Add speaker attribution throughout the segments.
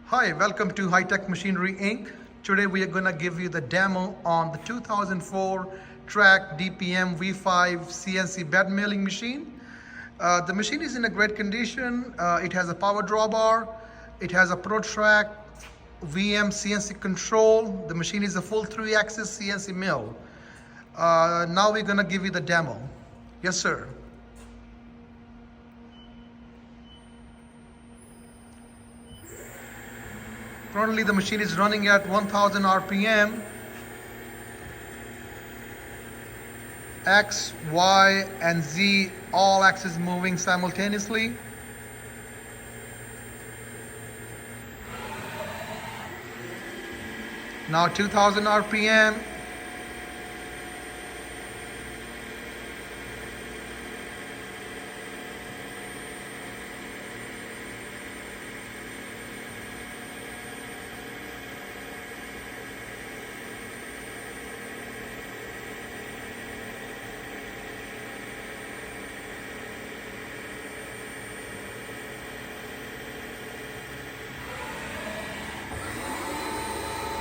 Speaker 1: Hi, welcome to High Tech Machinery Inc. Today we are going to give you the demo on the 2004 Trak DPMV5 CNC bed milling machine. The machine is in a great condition. It has a power drawbar. It has a Trak VM CNC control. The machine is a full 3-axis CNC mill. Now we're going to give you the demo. Yes, sir. Currently the machine is running at 1000 RPM. X, Y, and Z all axes moving simultaneously. Now 2000 RPM.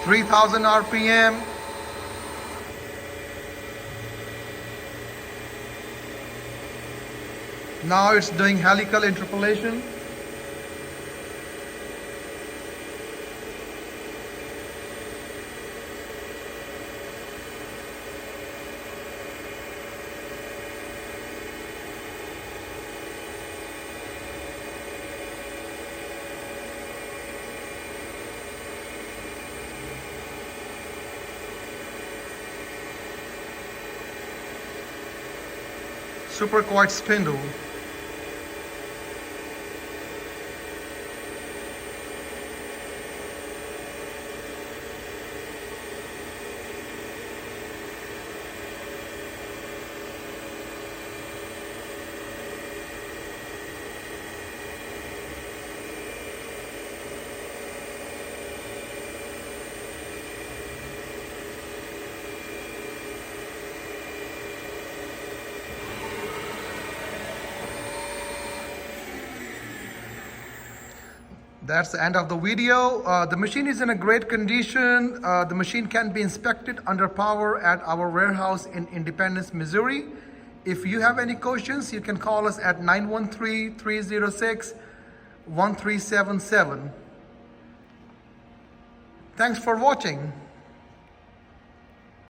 Speaker 1: Three 3000 RPM. Now it's doing helical interpolation. Super quiet spindle. That's the end of the video. The machine is in a great condition. The machine can be inspected under power at our warehouse in Independence, Missouri. If you have any questions, you can call us at 913-306-1377. Thanks for watching.